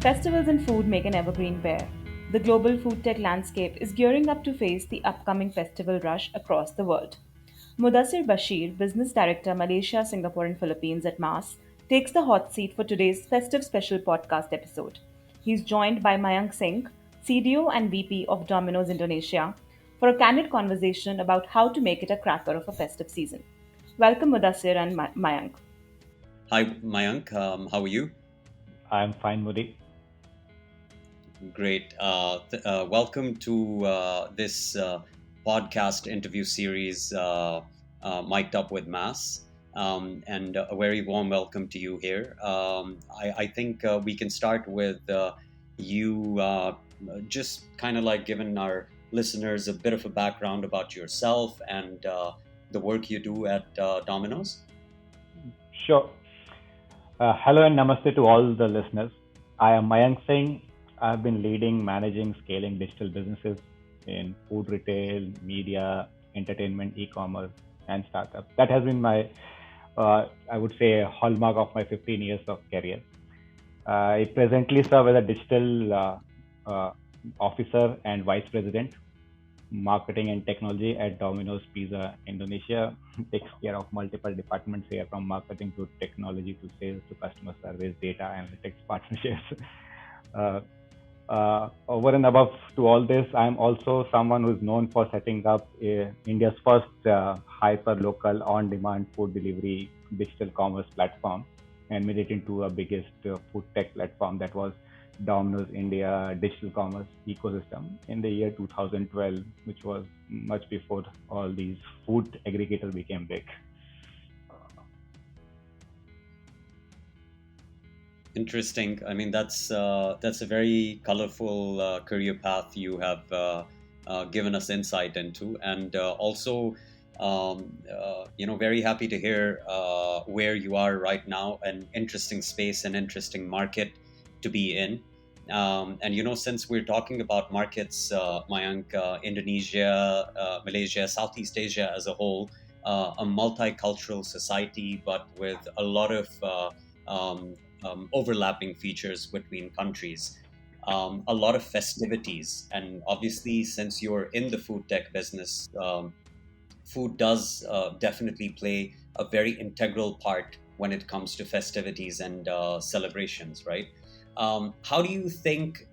Festivals and food make an evergreen pair. The global food tech landscape is gearing up to face the upcoming festival rush across the world. Mudassir Bashir, Business Director Malaysia, Singapore, and Philippines at MAS, takes the hot seat for today's Festive Special podcast episode. He's joined by Mayank Singh, CDO and VP of Dominos Indonesia, for a candid conversation about how to make it a cracker of a festive season. Welcome, Mudassir and Mayank. Hi, Mayank. How are you? I'm fine, Modi. Great. Welcome to this podcast interview series, Mic'd Up With Mass. And a very warm welcome to you here. I think we can start with you just kind of like giving our listeners a bit of a background about yourself and the work you do at Domino's. Sure. Hello and namaste to all the listeners. I am Mayank Singh. I've been leading, managing, scaling digital businesses in food retail, media, entertainment, e-commerce, and startups. That has been my, I would say, hallmark of my 15 years of career. I presently serve as a digital officer and vice president, marketing and technology at Domino's Pizza Indonesia. Takes care of multiple departments here, from marketing to technology to sales to customer service, data analytics, partnerships. Uh, Over and above to all this, I'm also someone who's known for setting up India's first hyper-local on-demand food delivery digital commerce platform and made it into a biggest food tech platform, that was Domino's India digital commerce ecosystem in the year 2012, which was much before all these food aggregators became big. Interesting. I mean, that's a very colorful career path you have given us insight into, and also, very happy to hear where you are right now. An interesting space, an interesting market to be in. And since we're talking about markets, Mayank, Indonesia, Malaysia, Southeast Asia as a whole, a multicultural society, but with a lot of overlapping features between countries, a lot of festivities. And obviously, since you're in the food tech business, food does definitely play a very integral part when it comes to festivities and celebrations, right? How do you think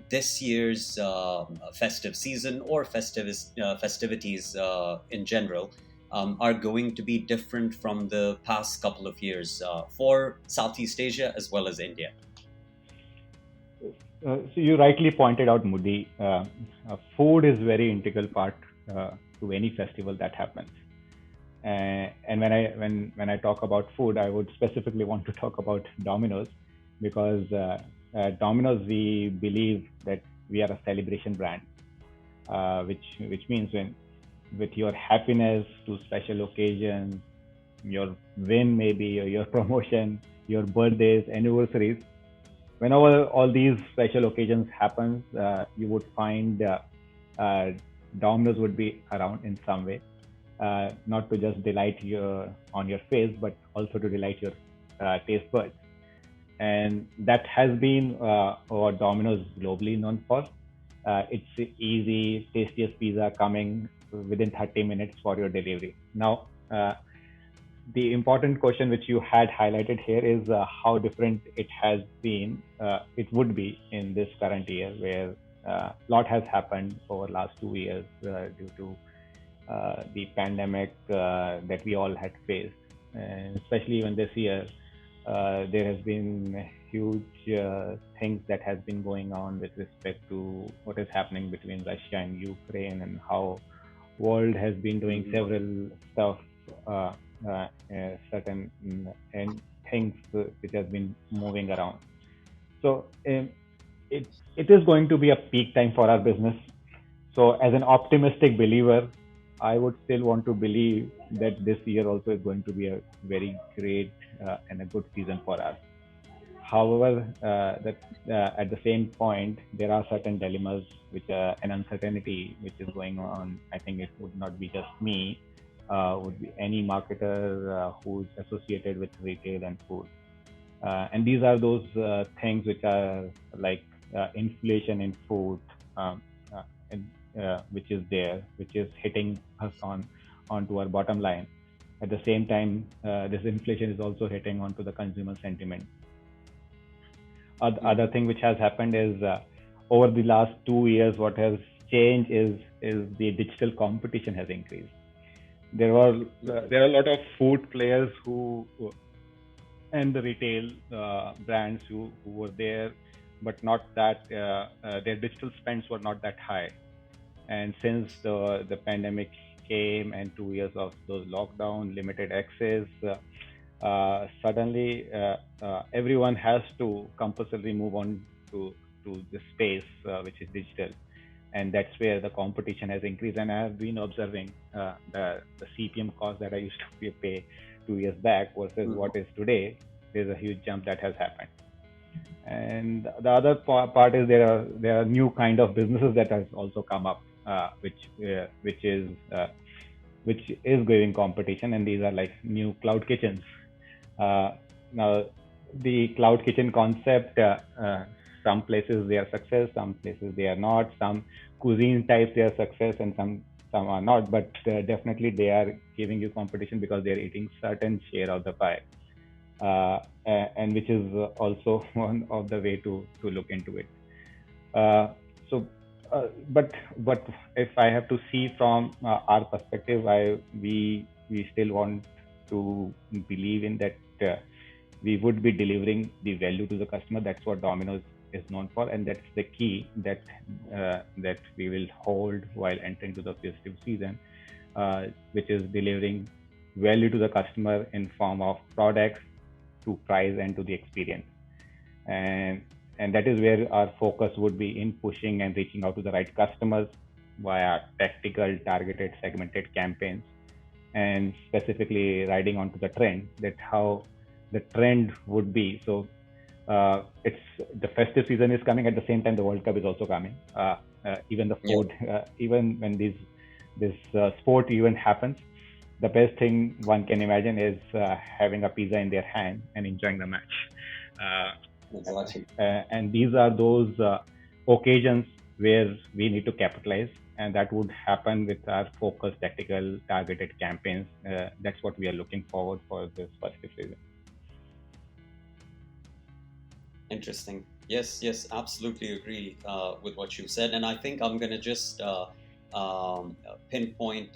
this year's festive season or festivities in general are going to be different from the past couple of years for Southeast Asia as well as India? So you rightly pointed out, Mudi, food is very integral part to any festival that happens. And when I talk about food, I would specifically want to talk about Domino's, because at Domino's we believe that we are a celebration brand, which means when with your happiness to special occasions, your win maybe, or your promotion, your birthdays, anniversaries, whenever all these special occasions happen, you would find Domino's would be around in some way, not to just delight your on your face, but also to delight your taste buds. And that has been what Domino's globally known for. It's easy, tastiest pizza coming within 30 minutes for your delivery. Now, the important question which you had highlighted here is how different it has been, it would be in this current year, where a lot has happened over last 2 years due to the pandemic that we all had faced. And especially even this year, there has been huge things that has been going on with respect to what is happening between Russia and Ukraine, and how world has been doing several stuff, certain and things which has been moving around. So it is going to be a peak time for our business. So as an optimistic believer, I would still want to believe that this year also is going to be a very great and a good season for us. However, that at the same point, there are certain dilemmas which an uncertainty which is going on. I think it would not be just me, would be any marketer who's associated with retail and food. And these are those things which are like inflation in food, um, uh, and, which is there, which is hitting us onto our bottom line. At the same time, this inflation is also hitting onto the consumer sentiment. Mm. Other thing which has happened is over the last 2 years, what has changed is the digital competition has increased. There are a lot of food players who and the retail brands who were there, but not that their digital spends were not that high. And since the pandemic came and 2 years of those lockdown, limited access, suddenly everyone has to compulsorily move on to the space which is digital, and that's where the competition has increased. And I have been observing the CPM cost that I used to pay 2 years back versus Mm. what is today. There's a huge jump that has happened. And the other part is there are new kind of businesses that has also come up, which is giving competition, and these are like new cloud kitchens. Now, the cloud kitchen concept, some places they are success, some places they are not. Some cuisine types they are success, and some are not. But definitely they are giving you competition because they are eating certain share of the pie, and which is also one of the way to look into it. Uh, so, but if I have to see from our perspective, we still want to believe in that we would be delivering the value to the customer. That's what Domino's is known for, and that's the key that we will hold while entering to the festive season, which is delivering value to the customer in form of products, to price, and to the experience. And and that is where our focus would be in pushing and reaching out to the right customers via tactical, targeted, segmented campaigns, and specifically riding onto the trend, that how the trend would be. So it's the festive season is coming, at the same time the World Cup is also coming. Even the Yeah. food, even when this sport event happens, the best thing one can imagine is having a pizza in their hand and enjoying the match. Uh, Exactly. and these are those occasions where we need to capitalize, and that would happen with our focused, tactical, targeted campaigns. That's what we are looking forward for this festive season. Interesting. Yes, yes, absolutely agree with what you said. And I think I'm going to just pinpoint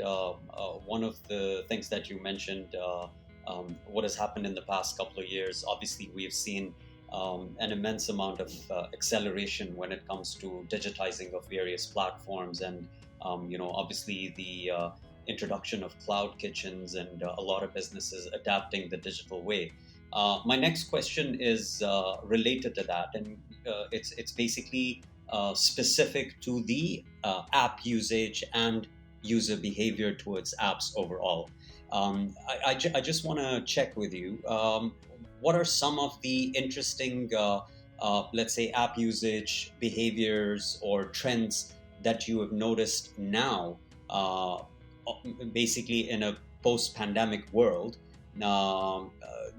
one of the things that you mentioned, what has happened in the past couple of years. Obviously, we've seen an immense amount of acceleration when it comes to digitizing of various platforms. And, obviously, the introduction of cloud kitchens and a lot of businesses adapting the digital way. My next question is related to that, and it's basically specific to the app usage and user behavior towards apps overall. I just want to check with you. What are some of the interesting, let's say, app usage behaviors or trends that you have noticed now, basically in a post-pandemic world?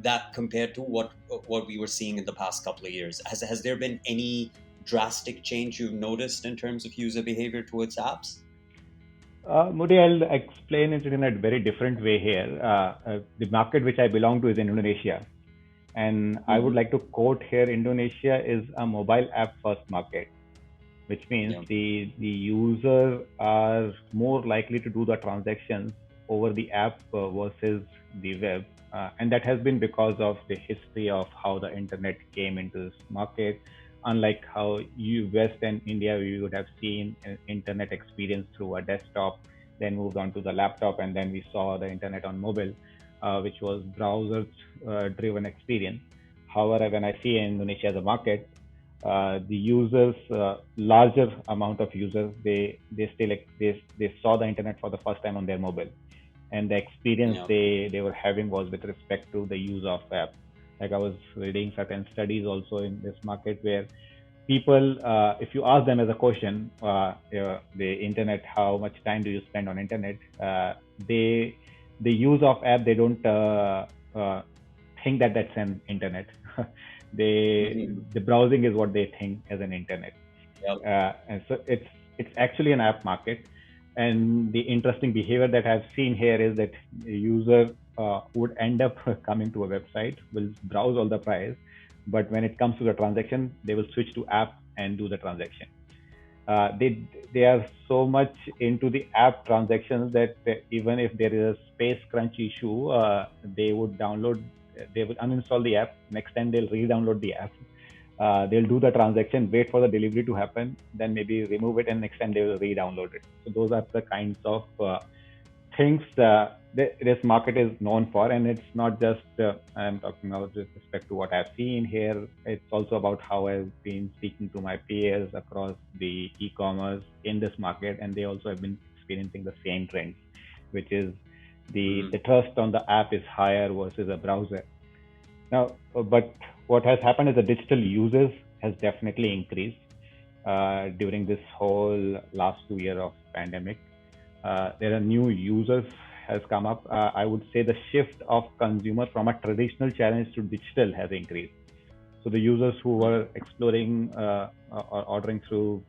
That compared to what we were seeing in the past couple of years, has there been any drastic change you've noticed in terms of user behavior towards apps? Modi, I'll explain it in a very different way here. The market which I belong to is in Indonesia, and I would Mm-hmm. like to quote here: Indonesia is a mobile app first market, which means Yeah. the user are more likely to do the transactions over the app versus the web. And that has been because of the history of how the internet came into this market. Unlike how you West and India, we would have seen an internet experience through a desktop, then moved on to the laptop, and then we saw the internet on mobile, which was browser driven experience. However, when I see Indonesia as a market, the users, larger amount of users, they still they saw the internet for the first time on their mobile, and the experience Yeah. they were having was with respect to the use of app. Like I was reading certain studies also in this market where people, if you ask them as a question, the internet, how much time do you spend on internet? They the use of app, they don't uh, think that that's an internet. they Mhm. the browsing is what they think as an internet, Yep. and so it's actually an app market. And the interesting behavior that I've seen here is that a user would end up coming to a website, will browse all the price, but when it comes to the transaction, they will switch to app and do the transaction. They are so much into the app transactions that even if there is a space crunch issue, they would uninstall the app. Next time they'll re-download the app. They'll do the transaction, wait for the delivery to happen, then maybe remove it, and next time they will re-download it. So those are the kinds of things this market is known for. And it's not just I'm talking about with respect to what I've seen here. It's also about how I've been speaking to my peers across the e-commerce in this market, and they also have been experiencing the same trends, which is the Mhm. trust on the app is higher versus a browser. Now, but what has happened is the digital users has definitely increased during this whole last 2 year of pandemic. There are new users has come up. I would say the shift of consumer from a traditional challenge to digital has increased. So the users who Mhm. were exploring or ordering through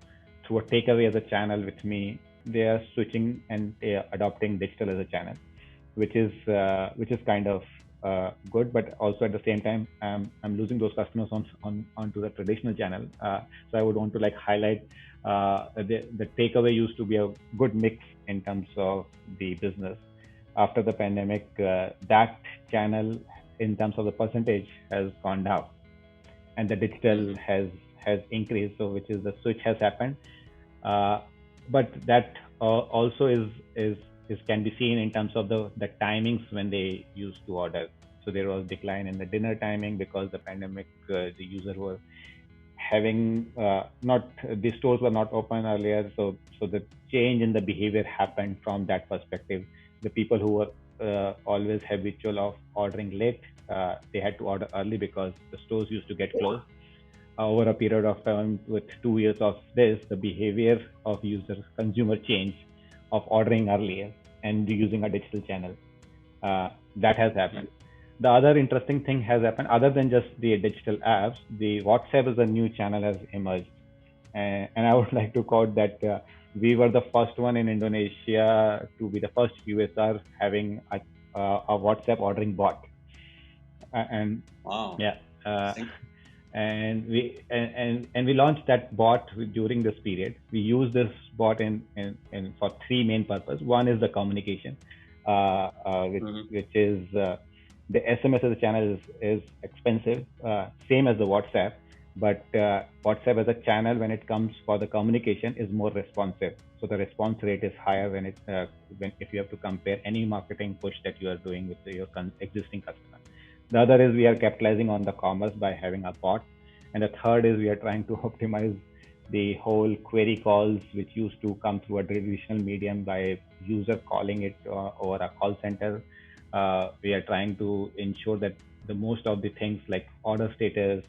a takeaway as a channel with me, they are switching and they are adopting digital as a channel, which is kind of good, but also at the same time, I'm losing those customers onto the traditional channel. So I would want to like highlight the takeaway used to be a good mix in terms of the business. After the pandemic, that channel in terms of the percentage has gone down, and the digital Mhm. has increased. So which is the switch has happened. Uh, but that also is can be seen in terms of the timings when they used to order. So there was decline in the dinner timing because the pandemic, the user were having not the stores were not open earlier, so the change in the behavior happened from that perspective. The people who were always habitual of ordering late, they had to order early because the stores used to get closed. Over a period of time, with 2 years of this, the behavior of users, consumer change of ordering earlier and using a digital channel. That has happened. Mhm. The other interesting thing has happened, other than just the digital apps, the WhatsApp as a new channel has emerged. And I would like to quote that we were the first one in Indonesia to be the first QSR having a WhatsApp ordering bot. And Wow. yeah, uh, Think. and we launched that bot during this period. We use this bot in for three main purposes. One is the communication, Mhm. which is the SMS as a channel is expensive, same as the WhatsApp, but WhatsApp as a channel when it comes for the communication is more responsive. So the response rate is higher when if you have to compare any marketing push that you are doing with your existing customer. The other is we are capitalizing on the commerce by having a bot. And the third is we are trying to optimize the whole query calls, which used to come through a traditional medium by user calling it over a call center. We are trying to ensure that the most of the things like order status,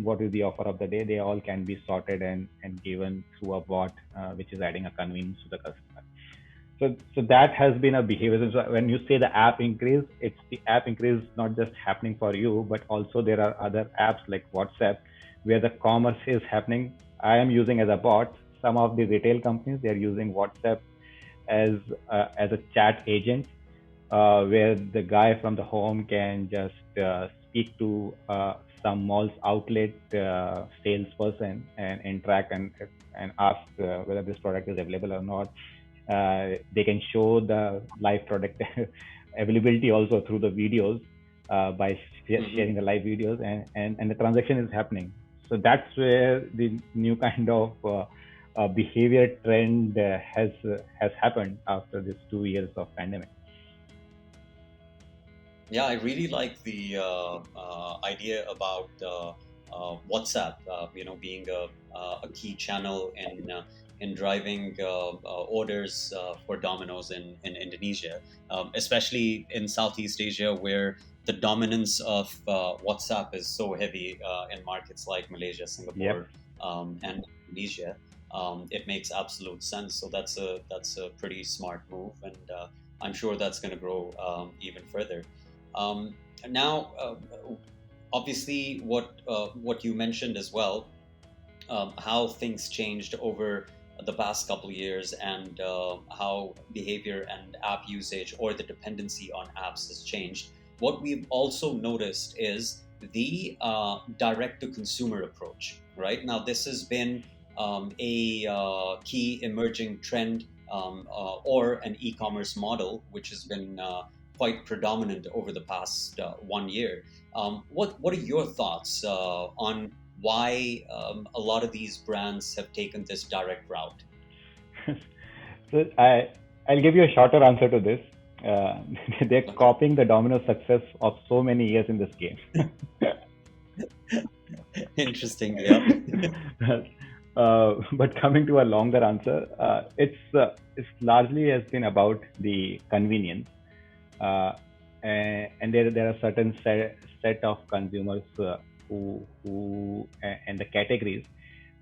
what is the offer of the day, they all can be sorted and given through a bot, which is adding a convenience to the customer. So that has been a behavior. So when you say the app increase, it's the app increase not just happening for you, but also there are other apps like WhatsApp where the commerce is happening. I am using as a bot. Some of the retail companies, they're using WhatsApp as as a chat agent, where the guy from the home can just speak to some mall's outlet salesperson and interact and ask whether this product is available or not. They can show the live product availability also through the videos, by Mhm. sharing the live videos, and the transaction is happening. So that's where the new kind of behavior trend has happened after this 2 years of pandemic. Yeah, I really like the idea about WhatsApp, being a key channel in driving orders for Domino's in Indonesia, especially in Southeast Asia, where the dominance of WhatsApp is so heavy in markets like Malaysia, Yep. Singapore, and Indonesia. It makes absolute sense. So that's a pretty smart move, and I'm sure that's going to grow even further. Now, obviously, what you mentioned as well, how things changed over the past couple of years, and how behavior and app usage or the dependency on apps has changed. What we've also noticed is the direct to consumer approach. Right now, this has been a key emerging trend, or an e-commerce model, which has been quite predominant over the past 1 year. What are your thoughts on why a lot of these brands have taken this direct route? So I'll give you a shorter answer to this. Uh, they're Okay. copying the Domino's success of so many years in this game. Interesting. Yep. But coming to a longer answer, it's largely has been about the convenience, uh, and there are certain set of consumers who and the categories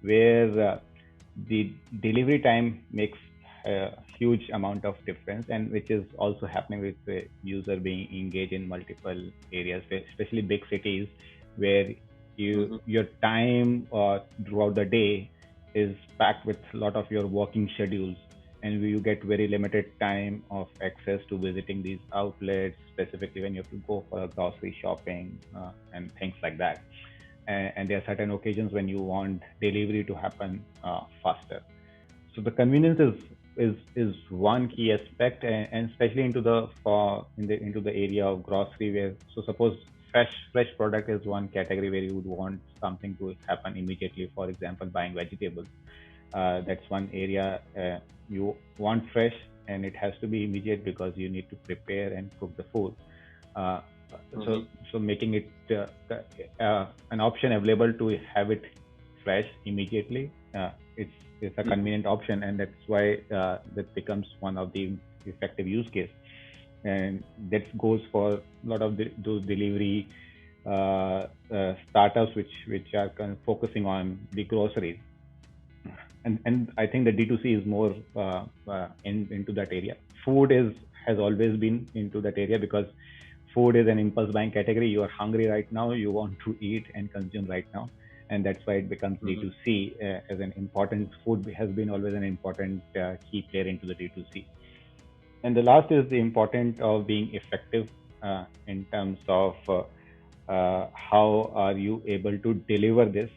where the delivery time makes a huge amount of difference, and which is also happening with the user being engaged in multiple areas, especially big cities, where Hmm. your time throughout the day is packed with a lot of your working schedules, and you get very limited time of access to visiting these outlets, specifically when you have to go for grocery shopping and things like that. And there are certain occasions when you want delivery to happen faster. So the convenience is one key aspect, and especially into the for in the into the area of grocery, where, so suppose fresh product is one category where you would want something to happen immediately. For example, buying vegetables, that's one area you want fresh, and it has to be immediate because you need to prepare and cook the food. Uh, Hmm. so making it an option available to have it fresh immediately, it's a Hmm. convenient option, and that's why that becomes one of the effective use case. And that goes for a lot of those delivery startups which are kind of focusing on the groceries. And I think the D2C is more into that area. Food is has always been into that area, because food is an impulse buying category. You are hungry right now, you want to eat and consume right now, and that's why it becomes Hmm. D2C as an important. Food has been always an important key player into the D2C. And the last is the importance of being effective in terms of how are you able to deliver this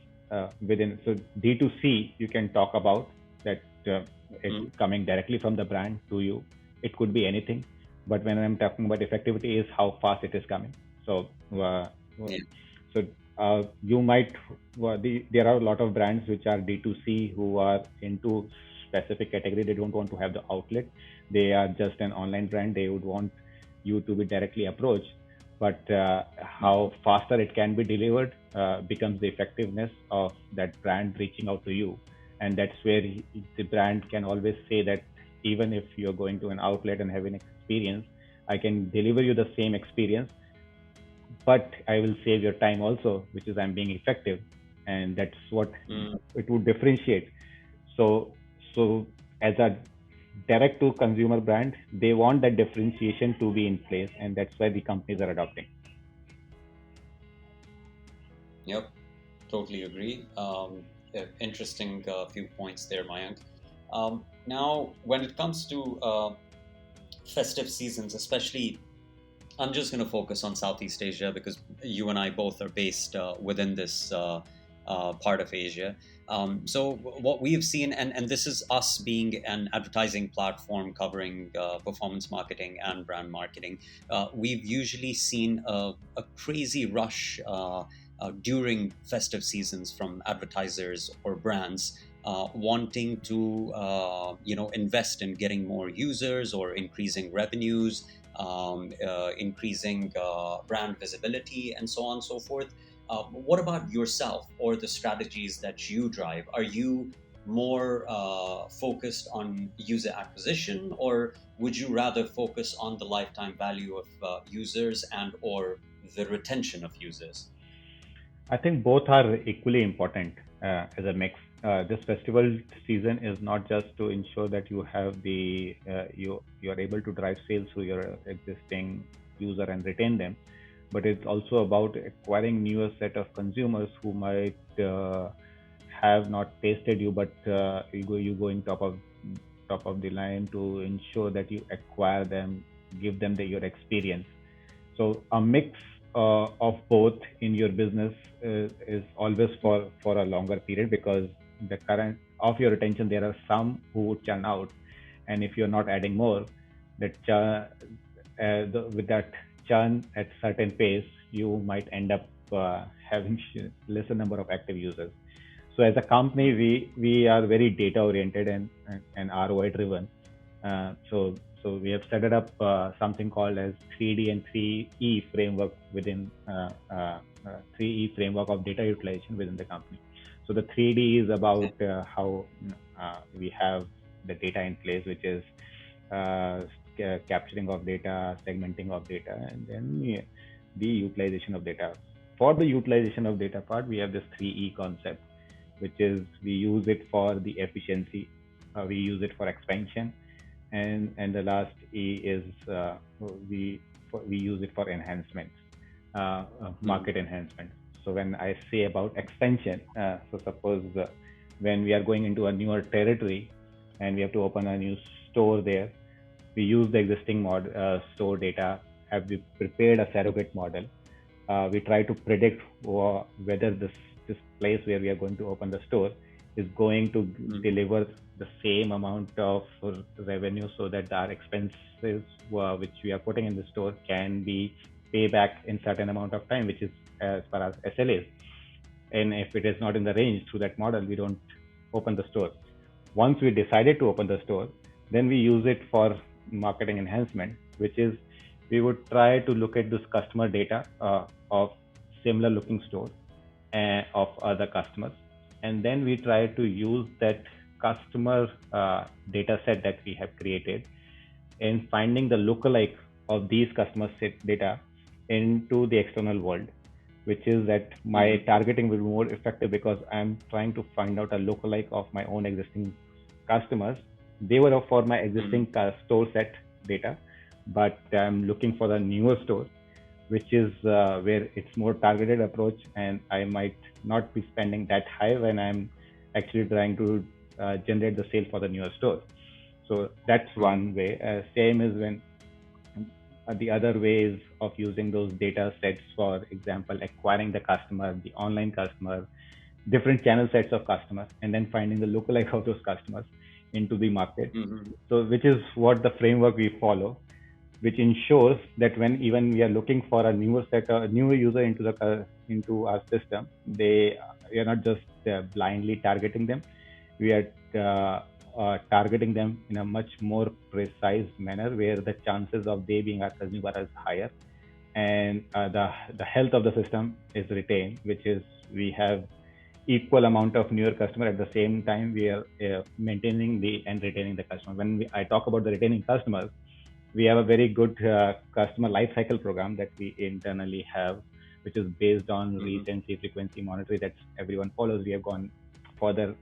within. So D2C, you can talk about that it's Hmm. coming directly from the brand to you. It could be anything, but when I'm talking about effectivity, is how fast it is coming. So Yeah. so you might there are a lot of brands which are D2C who are into specific category. They don't want to have the outlet. They are just an online brand. They would want you to be directly approached, but Hmm. how faster it can be delivered becomes the effectiveness of that brand reaching out to you. And that's where the brand can always say that even if you're going to an outlet and having experience, I can deliver you the same experience, but I will save your time also, which is I'm being effective. And that's what Hmm. it would differentiate. So so as a direct to consumer brand, they want that differentiation to be in place, and that's why the companies are adopting. Yep. Totally agree. Interesting few points there, Mayank. Now, when it comes to festive seasons, especially, I'm just going to focus on Southeast Asia because you and I both are based within this part of Asia. So, what we have seen, and this is us being an advertising platform covering performance marketing and brand marketing, we've usually seen a crazy rush during festive seasons from advertisers or brands. Wanting to invest in getting more users or increasing revenues, increasing brand visibility, and so on and so forth. What about yourself or the strategies that you drive? Are you more focused on user acquisition, or would you rather focus on the lifetime value of users and or the retention of users? I think both are equally important as a mix. This festival season is not just to ensure that you have you are able to drive sales through your existing user and retain them, but it's also about acquiring newer set of consumers who might have not tasted you, but you going top of the line to ensure that you acquire them, give them your experience. So a mix of both in your business is always for a longer period, because the current of your retention, there are some who would churn out, and if you're not adding more, that with that churn at certain pace, you might end up having lesser number of active users. So as a company, we are very data oriented and ROI driven. So we have set it up something called as 3D and 3E framework within 3E framework of data utilization within the company. So the 3D is about how we have the data in place, which is capturing of data, segmenting of data, and then the utilization of data. For the utilization of data part, we have this 3E concept, which is we use it for the efficiency, we use it for expansion, and the last E is we use it for enhancements, market enhancement. So when I say about expansion, so suppose when we are going into a newer territory and we have to open a new store there, we use the existing store data. Have we prepared a surrogate model? We try to predict whether this place where we are going to open the store is going to deliver the same amount of revenue, so that our expenses which we are putting in the store can be pay back in certain amount of time, which is as far as SLAs. And if it is not in the range through that model, we don't open the store. Once we decided to open the store, then we use it for marketing enhancement, which is we would try to look at this customer data of similar looking store of other customers, and then we try to use that customer data set that we have created in finding the lookalike of these customer set data into the external world, which is that my targeting will be more effective because I'm trying to find out a lookalike of my own existing customers. They were for my existing store set data, but I'm looking for the newer store, which is where it's more targeted approach, and I might not be spending that high when I'm actually trying to generate the sale for the newer store. So that's one way. Same is when the other ways of using those data sets, for example, acquiring the customer, the online customer, different channel sets of customers, and then finding the lookalike of those customers into the market. So which is what the framework we follow, which ensures that when even we are looking for a newer user into our system, we are not just blindly targeting them. We are targeting them in a much more precise manner, where the chances of they being our consumer is higher, and the health of the system is retained, which is we have equal amount of newer customer. At the same time, we are maintaining and retaining the customer. When I talk about the retaining customers, we have a very good customer lifecycle program that we internally have, which is based on recency, frequency, monitoring that everyone follows. We have gone further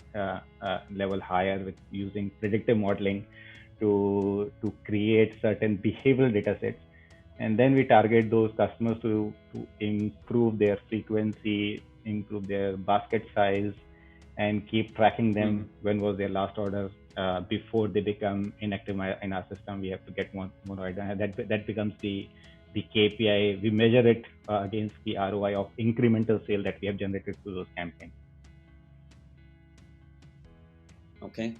level higher with using predictive modeling to create certain behavioral data sets, and then we target those customers to improve their frequency, improve their basket size, and keep tracking them. When was their last order? Before they become inactive in our system, we have to get more data. That becomes the KPI. We measure it against the ROI of incremental sale that we have generated through those campaigns. Okay.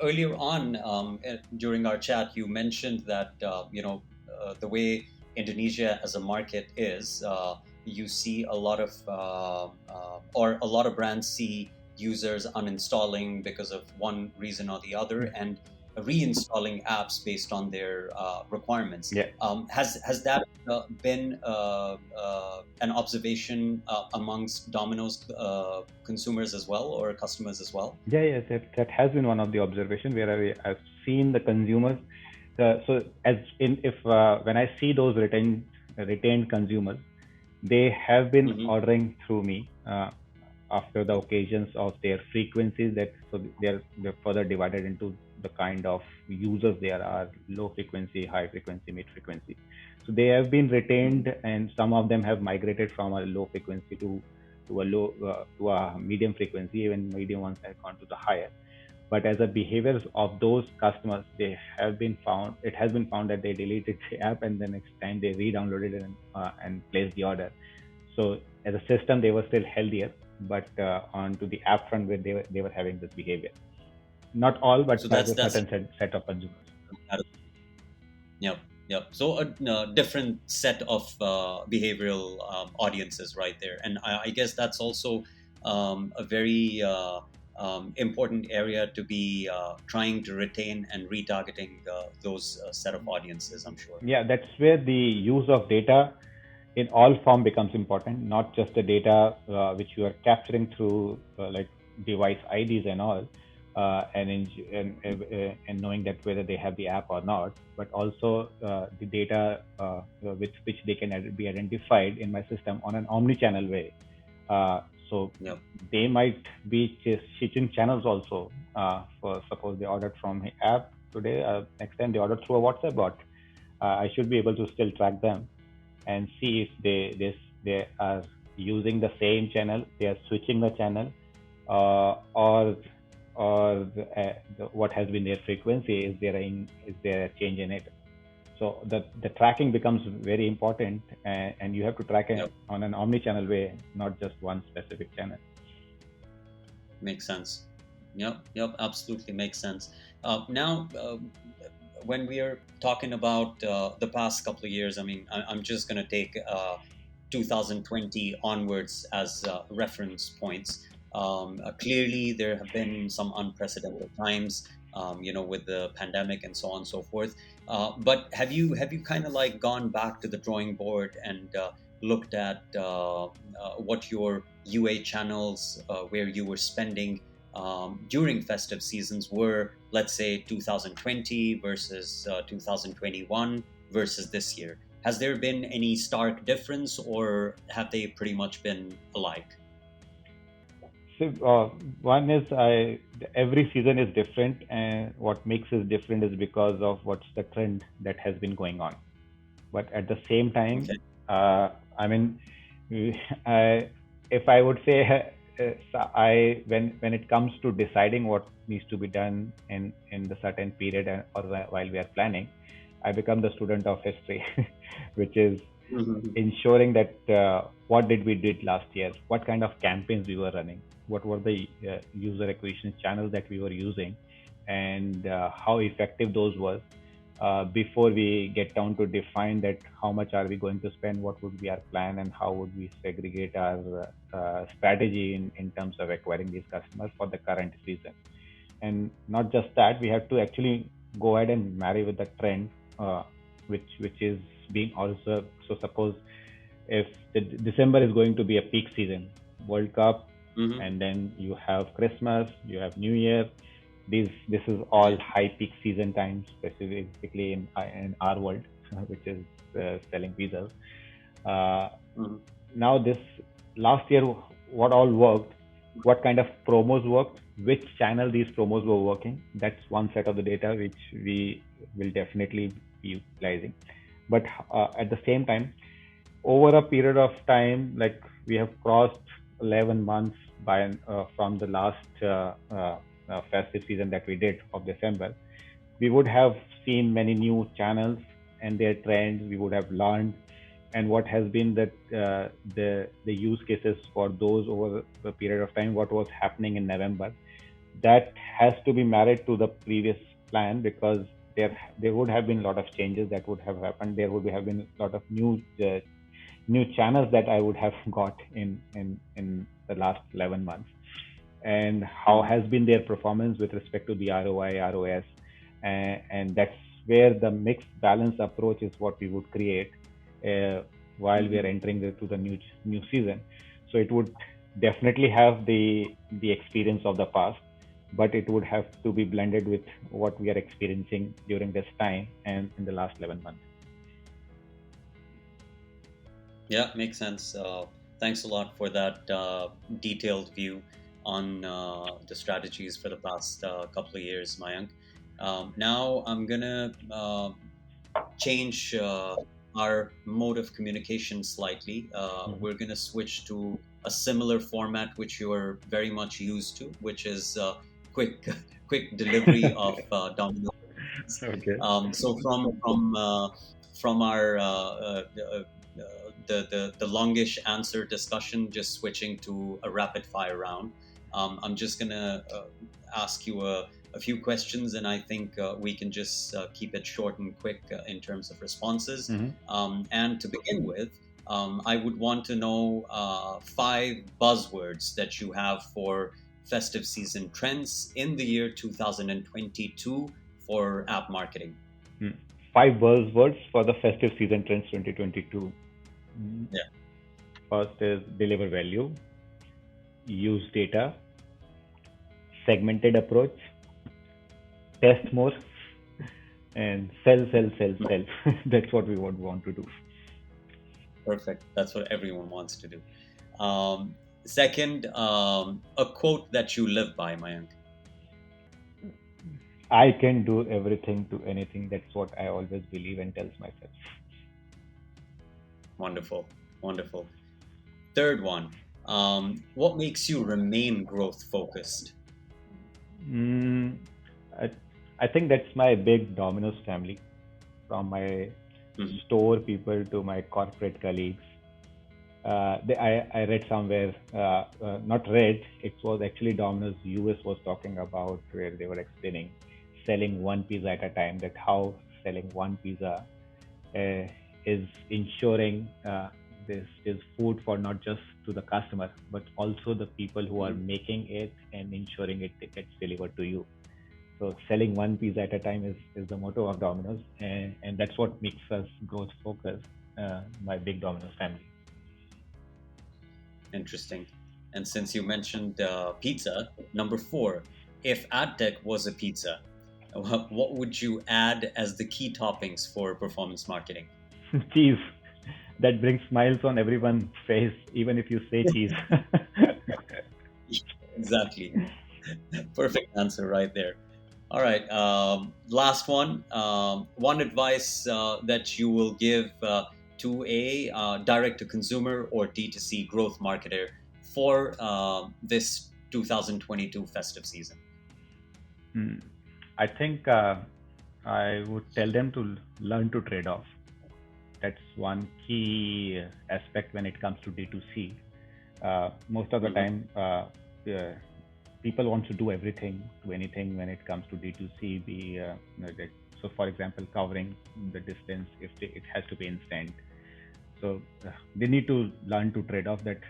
Earlier on during our chat, you mentioned that the way Indonesia as a market is, you see a lot of or a lot of brands see users uninstalling because of one reason or the other, and reinstalling apps based on their requirements. Yeah. Has that been an observation amongst Domino's consumers as well, or customers as well? Yeah, that has been one of the observations where I've seen the consumers. So when I see those retained consumers, they have been ordering through me after the occasions of their frequencies. That so they're further divided into the kind of users there are: low frequency, high frequency, mid frequency. So they have been retained, and some of them have migrated from a low frequency to a low to a medium frequency. Even medium ones have gone to the higher. But as a behaviors of those customers, they have been found. It has been found that they deleted the app, and the next time they re-downloaded it and placed the order. So as a system, they were still healthier, but onto the app front, where they were having this behavior. Not all, So but that's a that's certain set of consumers. Yep, yep. So a different set of behavioral audiences right there, and I guess that's also a very important area to be trying to retain and retargeting those set of audiences. I'm sure. Yeah, that's where the use of data in all form becomes important, not just the data which you are capturing through like device IDs and all, and knowing that whether they have the app or not, but also the data which they can be identified in my system on an omni-channel way. Uh, so Yep. they might be switching channels also. For suppose they ordered from the app today, next time they order through a WhatsApp bot. I should be able to still track them and see if they are using the same channel, they are switching the channel, or what has been their frequency. Is there a change in it? So the tracking becomes very important, and you have to track it Yep. on an omni-channel way, not just one specific channel. Makes sense. Yep, yep, absolutely makes sense. Now, when we are talking about the past couple of years, I mean, I'm just going to take 2020 onwards as reference points. Clearly, there have been some unprecedented times, with the pandemic and so on and so forth. But have you kind of like gone back to the drawing board and looked at what your UA channels, where you were spending during festive seasons, were, let's say, 2020 versus 2021 versus this year? Has there been any stark difference, or have they pretty much been alike? So one is every season is different, and what makes it different is because of what's the trend that has been going on. But at the same time, Okay. I mean, I, if I would say, so when it comes to deciding what needs to be done in the certain period, or while we are planning, I become the student of history, which is Mhm. ensuring that what did we did last year, what kind of campaigns we were running, what were the user acquisition channels that we were using, and how effective those was, before we get down to define that how much are we going to spend, what would be our plan, and how would we segregate our strategy in terms of acquiring these customers for the current season. And not just that, we have to actually go ahead and marry with the trend, which is being also. So suppose if December is going to be a peak season, World Cup, Mhm. and then you have Christmas, you have New Year. This is all Yeah. high peak season times, specifically in our world, which is selling pizzas. Uh, Mhm. Now this last year, what all worked, what kind of promos worked, which channel these promos were working. That's one set of the data which we will definitely be utilizing. But at the same time, over a period of time, like we have crossed 11 months from the last festive season that we did of December, we would have seen many new channels and their trends. We would have learned, and what has been the use cases for those over the period of time, what was happening in November. That has to be married to the previous plan, because there would have been a lot of changes that would have happened. There would have been a lot of new channels that I would have got in the last 11 months, and how Mhm. has been their performance with respect to the ROI, ROS, and that's where the mixed balance approach is what we would create while we are Mhm. entering to the new season. So it would definitely have the experience of the past, but it would have to be blended with what we are experiencing during this time and in the last 11 months. Yeah, makes sense. Thanks a lot for that detailed view on the strategies for the past couple of years, Mayank. Now I'm gonna change our mode of communication slightly. Mhm. We're going to switch to a similar format which you're very much used to, which is quick quick delivery of Domino's. Okay. So from our the longish answer discussion, just switching to a rapid fire round. I'm just gonna ask you a few questions, and I think we can just keep it short and quick in terms of responses. Hmm. And to begin with, I would want to know five buzzwords that you have for festive season trends in the year 2022 for app marketing. Hmm. Five buzzwords for the festive season trends 2022. Mm. Yeah, First is deliver value, use data, segmented approach, test more, and sell. That's what we would want to do. perfect. That's what everyone wants to do. Second, a quote that you live by, Mayank. I can do everything to anything. That's what I always believe and tells myself. Wonderful, wonderful. Third one, what makes you remain growth focused? Mm, I, I think that's my big Domino's family, from my Mhm. store people to my corporate colleagues. I read somewhere, not read, it was actually Domino's US was talking about, where they were explaining selling one pizza at a time, that how selling one pizza uh, is ensuring this is food for not just to the customer, but also the people who are Mhm. making it and ensuring it gets delivered to you. So selling one pizza at a time is the motto of Domino's, and that's what makes us growth focused. My big Domino's family. Interesting. And since you mentioned pizza, number four, if AdTech was a pizza, what would you add as the key toppings for performance marketing? Cheese, that brings smiles on everyone's face, even if you say cheese. Exactly. Perfect answer right there. All right. Last one. One advice that you will give to a direct to consumer or D2C growth marketer for this 2022 festive season. Hmm. I think I would tell them to learn to trade off. That's one key aspect when it comes to D2C. Most of the Hmm. time, uh, people want to do everything to anything when it comes to D2C. So, for example, covering the distance, if it has to be instant. So they need to learn to trade off that,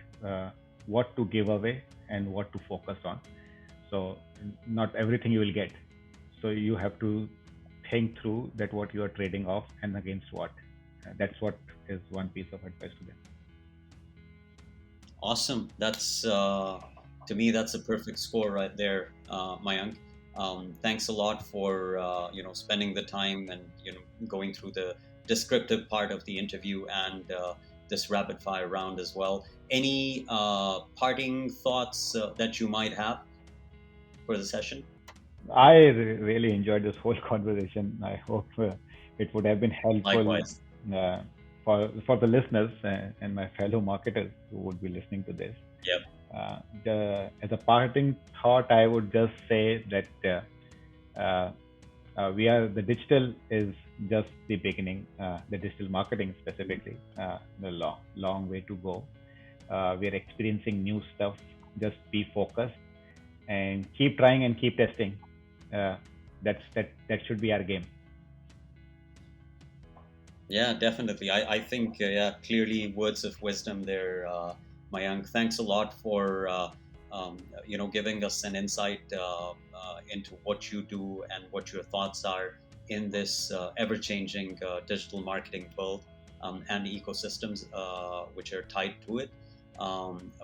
what to give away and what to focus on. So not everything you will get. So you have to think through that what you are trading off and against what. That's what is one piece of advice to them. Awesome. That's to me that's a perfect score right there, Mayank. Thanks a lot for spending the time and going through the descriptive part of the interview and this rapid fire round as well. Any parting thoughts that you might have for the session? Really enjoyed this whole conversation. I hope it would have been helpful Likewise. uh, for the listeners and my fellow marketers who would be listening to this. Yep. As a parting thought, I would just say that uh, we are the digital is just the beginning. The digital marketing specifically, the long way to go. We are experiencing new stuff. Just be focused and keep trying and keep testing. Uh, that should be our game. Yeah, definitely. I think, yeah, clearly words of wisdom there, Mayank. Thanks a lot for, giving us an insight into what you do and what your thoughts are in this ever-changing digital marketing world and ecosystems which are tied to it.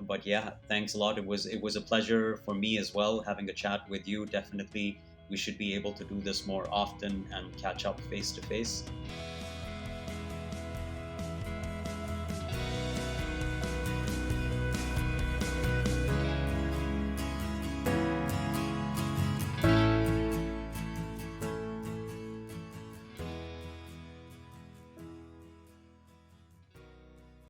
But yeah, thanks a lot. It was a pleasure for me as well having a chat with you. Definitely, we should be able to do this more often and catch up face to face.